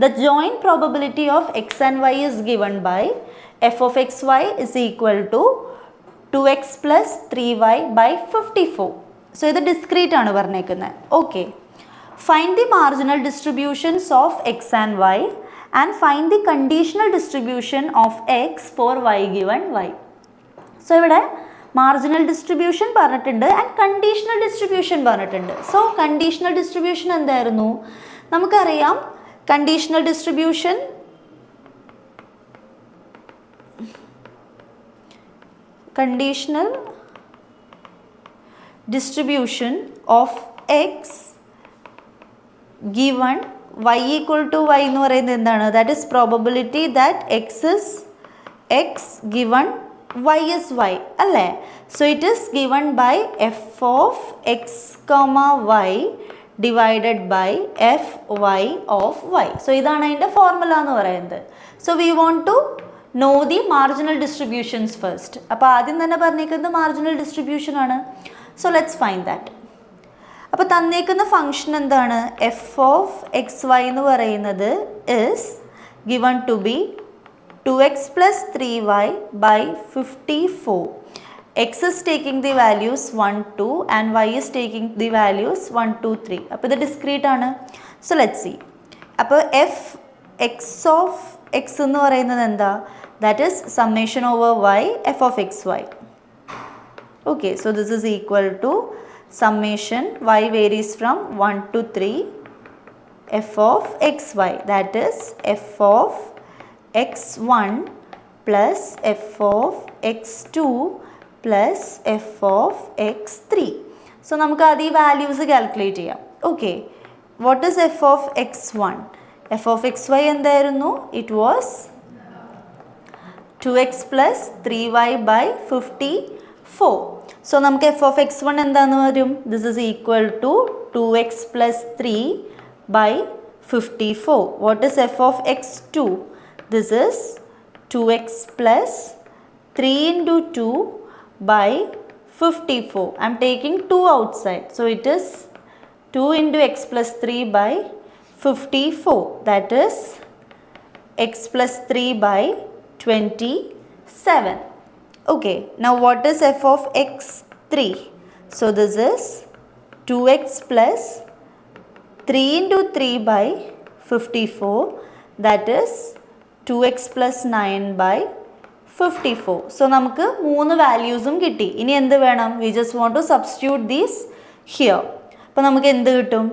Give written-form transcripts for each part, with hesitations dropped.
the joint probability of x and y is given by f of xy is equal to 2x plus 3y by 54. So ഇത് discrete ആണ് പറഞ്ഞേക്കുന്നത്. Okay. Find the marginal distributions of x and y and find the conditional distribution of x for y given y. So ഇവിടെ marginal distribution പറഞ്ഞിട്ടുണ്ട് and conditional distribution പറഞ്ഞിട്ടുണ്ട്. So conditional distribution എന്തായിരുന്നു? നമുക്കറിയാം conditional distribution of x given y equal to y എന്ന് പറയുന്നത് എന്താണ്? That is probability that x is x given y is y അല്ലേ? So it is given by f of x comma y divided by f y of y. So ഇതാണ് അതിൻ്റെ formula എന്ന് പറയുന്നത്. So we want to know the marginal distributions first. അപ്പോൾ ആദ്യം തന്നെ പറഞ്ഞേക്കുന്നത് marginal distribution ആണ്. So let's find that. അപ്പോൾ തന്നേക്കുന്ന ഫംഗ്ഷൻ എന്താണ്? f of xy എന്ന് പറയുന്നത് is given to be 2x plus 3y by 54. X is taking the values 1, 2 and y is taking the values 1, 2, 3. അപ്പോൾ ഇത് discrete ആണ്. So let's see. അപ്പോൾ f x of x എന്ന് പറയുന്നത് എന്താ? That is summation over y f of xy. Okay, so this is equal to summation y varies from 1 to 3 f of xy. That is f of x1 plus f of x2 plus f of x3. So നമുക്ക് അത് ഈ values calculate ചെയ്യാം. Okay, what is f of x1? f of xy എന്തായിരുന്നു? It was 2x plus 3y by 54. So നമുക്ക് f of x1 എന്താന്ന് വരും? This is equal to 2x plus 3 by 54. What is f of x2? This is 2x plus 3 into 2 by 54. I am taking 2 outside. So it is 2 into x plus 3 by 54. That is x plus 3 by 27. Okay. Now what is f of x3? So this is 2x plus 3 into 3 by 54. That is 2x plus 9 by 54. So നമുക്ക് 3 വാല്യൂസും കിട്ടി. ഇനി എന്ത് വേണം? We just want to substitute these here. അപ്പോൾ നമുക്ക് എന്ത് കിട്ടും?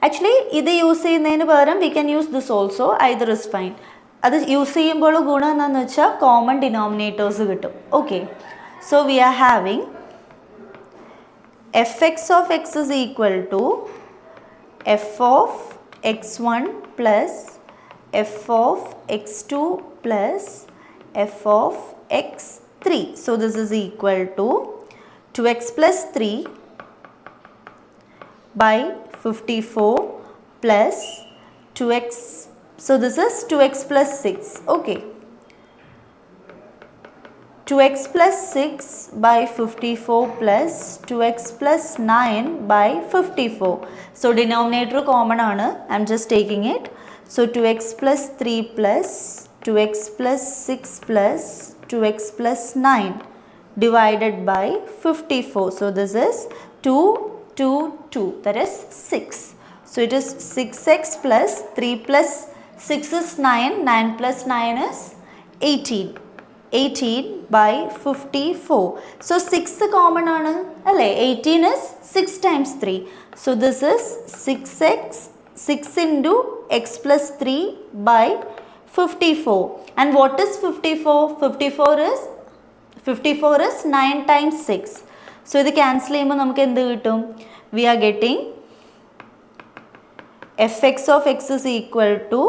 Actually ഇത് യൂസ് ചെയ്യുന്നതിന് പകരം we can use this also. Either is fine. അത് യൂസ് ചെയ്യുമ്പോൾ ഗുണം എന്താണെന്ന് വെച്ചാൽ കോമൺ ഡിനോമിനേറ്റേഴ്സ് കിട്ടും. Okay, so we are having f x of x is equal to f of x one plus f of x two plus f of x three. So this is equal to 2x plus 3 by 54 plus 2x. So this is 2x plus 6. Okay. 2x plus 6 by 54 plus 2x plus 9 by 54. So denominator common aanu. I am just taking it. So 2x plus 3 plus 2x plus 6 plus 2x plus 9 divided by 54. So this is 2, 2, 2. That is 6. So it is 6x plus 3 plus 6 is 9, 9 plus 9 is 18. 18 by 54. So 6 common aanu alle. 18 is 6 times 3. So this is 6x, 6 into x plus 3 by 54. And what is 54? 54 is 9 times 6. So ഇത് cancel ചെയ്യുമ്പോൾ നമുക്ക് എന്ത് കിട്ടും? We are getting fx of x is equal to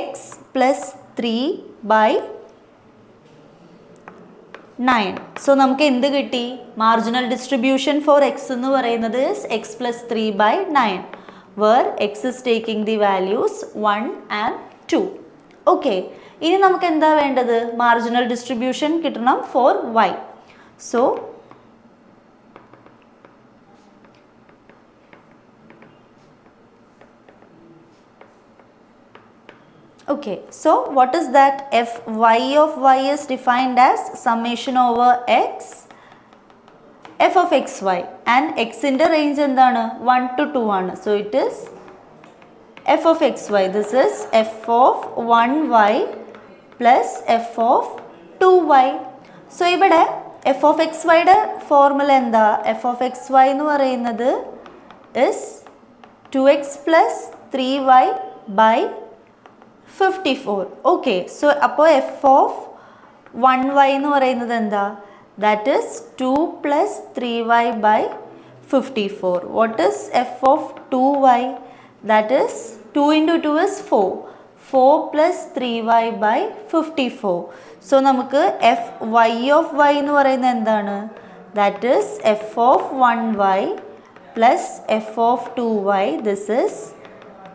x plus 3 by 9. So നമുക്ക് എന്ത് കിട്ടി? Marginal distribution for x എന്ന് പറയുന്നത് is x plus 3 by 9, where x is taking the values 1 and 2. Okay. ഇനി നമുക്ക് എന്താ വേണ്ടത്? Marginal distribution കിട്ടണം for y. So Okay, so what is that? Fy of y is defined as summation over x f of xy, and x in the range endana 1 to 2 ആണ്. So it is f of xy. This is f of 1y plus f of 2y. So ഇവിടെ f of xy യുടെ formula എന്താ? f of xy എന്ന് പറയുന്നത് is 2x plus 3y by 54. Okay, so അപ്പോൾ f of 1y എന്ന് പറയുന്നത് എന്താ? That is 2 plus 3y by 54. What is f of 2y? That is 2 into 2 is 4. 4 plus 3y by 54. So നമുക്ക് fy of y എന്ന് പറയുന്നത് എന്താണ്? That is f of 1y plus f of 2y. This is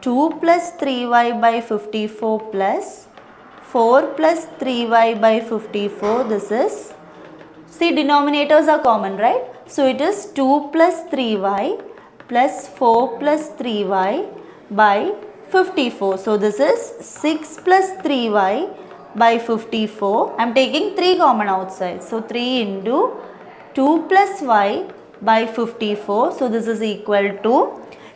2 plus 3y by 54 plus 4 plus 3y by 54. This is, see, denominators are common, right? So it is 2 plus 3y plus 4 plus 3y by 54. So this is 6 plus 3y by 54. I am taking 3 common outside. So 3 into 2 plus y by 54. So this is equal to,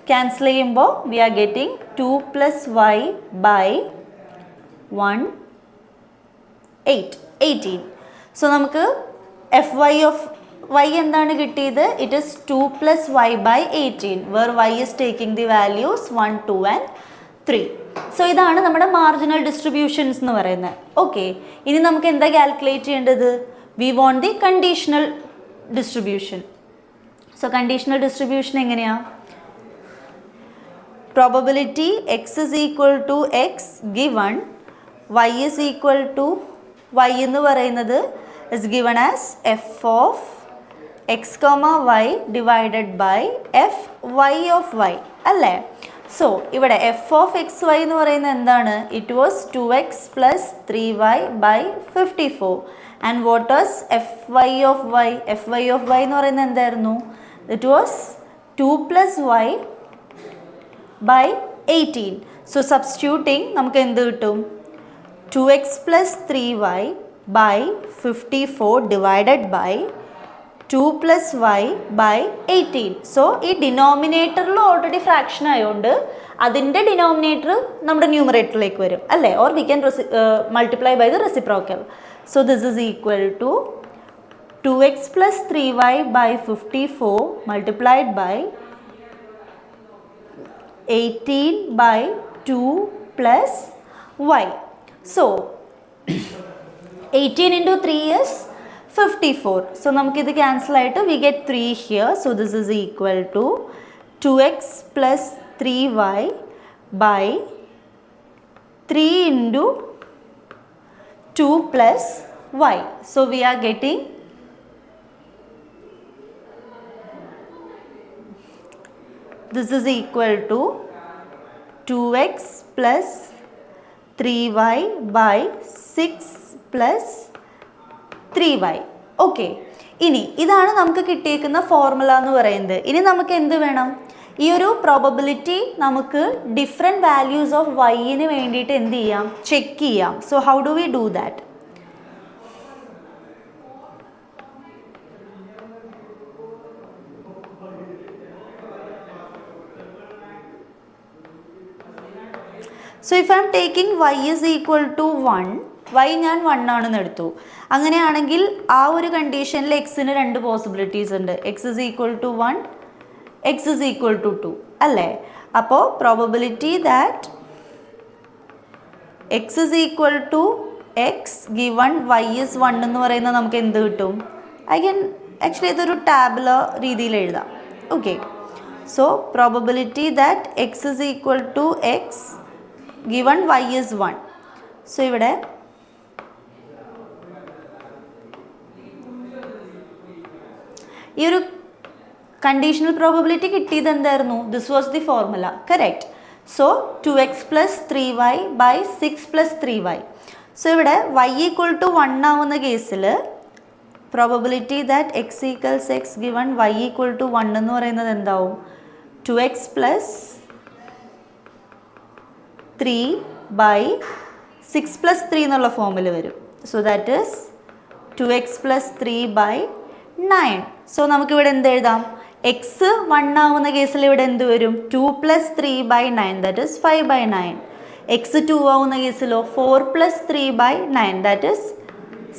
cancel ചെയ്യുമ്പോൾ we are getting 2 plus y by 1 8 18. So നമുക്ക് fy of y എന്താണ് കിട്ടിയത്? It is 2 plus y by 18, where y is taking the values 1 2 and 3. So ഇതാണ് നമ്മുടെ marginal distributions എന്ന് പറയുന്നത്. Okay, ഇനി നമുക്ക് എന്താ കാൽക്കുലേറ്റ് ചെയ്യേണ്ടത്? We want the conditional distribution. So conditional distribution എങ്ങനെയാ? Probability x is equal to x given y is equal to y എന്ന് പറയുന്നത് is given as f of x comma y divided by f y of y അല്ലേ? So ഇവിടെ f of x y എന്ന് പറയുന്നത് എന്താണ്? It was 2x plus 3y by 54. And what was fy of y? fy of y എന്ന് പറയുന്നത് എന്തായിരുന്നു? It was 2 plus y by 18. So substituting നമുക്ക് എന്ത് കിട്ടും? 2x plus 3y by 54 divided by 2 plus y by 18. So ഈ ഡിനോമിനേറ്ററിൽ already fraction ആയതുകൊണ്ട് അതിൻ്റെ ഡിനോമിനേറ്റർ നമ്മുടെ ന്യൂമറേറ്ററിലേക്ക് വരും അല്ലേ? Or we can multiply by the reciprocal. So this is equal to 2x plus 3y by 54 multiplied by 18 by 2 plus y. So 18 into 3 is 54. So നമുക്കിത് cancel ആയിട്ട് we get 3 here. So this is equal to 2x plus 3y by 3 into 2 plus y. So we are getting this is equal to 2x plus 3y by 6 plus 3y. Okay, ഇനി ഇതാണ് നമുക്ക് കിട്ടിയേക്കുന്ന formula എന്ന് പറയുന്നത്. ഇനി നമുക്ക് എന്ത് വേണം? ഈ ഒരു പ്രോബബിലിറ്റി നമുക്ക് ഡിഫറെൻറ്റ് വാല്യൂസ് ഓഫ് വൈന് വേണ്ടിയിട്ട് എന്ത് ചെയ്യാം? ചെക്ക് ചെയ്യാം. So how do we do that? So if I am taking y is equal to 1, y ഞാൻ 1 ആണെന്ന് എടുത്തു. അങ്ങനെയാണെങ്കിൽ ആ ഒരു കണ്ടീഷനിൽ എക്സിന് രണ്ട് പോസിബിലിറ്റീസ് ഉണ്ട്. X is equal to 1, x is equal to 2 അല്ലേ? അപ്പോൾ probability that x is equal to x given y is 1 എന്ന് പറയുന്നത് നമുക്ക് എന്ത് കിട്ടും? ഐ ക്യാൻ ആക്ച്വലി ഇതൊരു ടാബുലർ രീതിയിൽ എഴുതാം. Okay, so probability that x is equal to x given y is 1. So ഇവിടെ ഈ ഒരു കണ്ടീഷണൽ പ്രോബബിലിറ്റി കിട്ടിയത് എന്തായിരുന്നു? This was the formula, correct. So 2x plus 3y by 6 plus 3y. So ഇവിടെ y equal to 1 ആവുന്ന കേസിൽ probability that x equals x given y equal to 1 എന്ന് പറയുന്നത് എന്താവും? 2x plus 3 by 6 പ്ലസ് 3 എന്നുള്ള ഫോമിൽ വരും. So that is 2x plus 3 by 9. So നമുക്കിവിടെ എന്ത് എഴുതാം? എക്സ് 1 ആവുന്ന കേസിൽ ഇവിടെ എന്ത് വരും? 2 plus 3 by 9 that is 5 by 9. X 2 ആവുന്ന കേസിലോ 4 plus 3 by 9 that is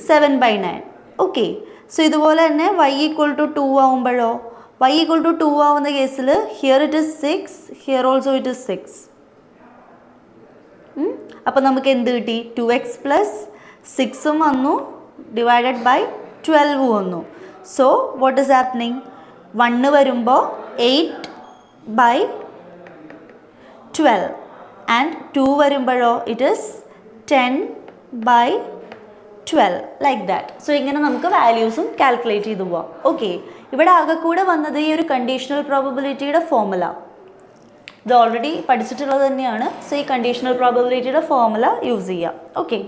7 by 9. Okay. So ഇതുപോലെ തന്നെ y ഈക്വൽ ടു 2 ആവുമ്പോഴോ y ഈക്വൽ ടു 2 ആവുന്ന കേസിൽ here it is 6, here also it is 6. അപ്പോൾ നമുക്ക് എന്ത് കിട്ടി? 2x പ്ലസ് 6ഉം വന്നു ഡിവൈഡഡ് ബൈ 12 വന്നു. So what is happening? 1 വരുമ്പോൾ 8 ബൈ 12 ആൻഡ് 2 വരുമ്പോഴോ it is 10 by 12 like that. So ഇങ്ങനെ നമുക്ക് വാല്യൂസും കാൽക്കുലേറ്റ് ചെയ്തു പോവാം. ഓക്കെ. ഇവിടെ ആകെ കൂടെ വന്നത് ഈ ഒരു കണ്ടീഷണൽ പ്രോബബിലിറ്റിയുടെ ഫോർമുല. ഇത് ഓൾറെഡി പഠിച്ചിട്ടുള്ളത് തന്നെയാണ്. സോ ഈ കണ്ടീഷണൽ പ്രോബബിലിറ്റിയുടെ ഫോർമുല യൂസ് ചെയ്യാം. ഓക്കെ.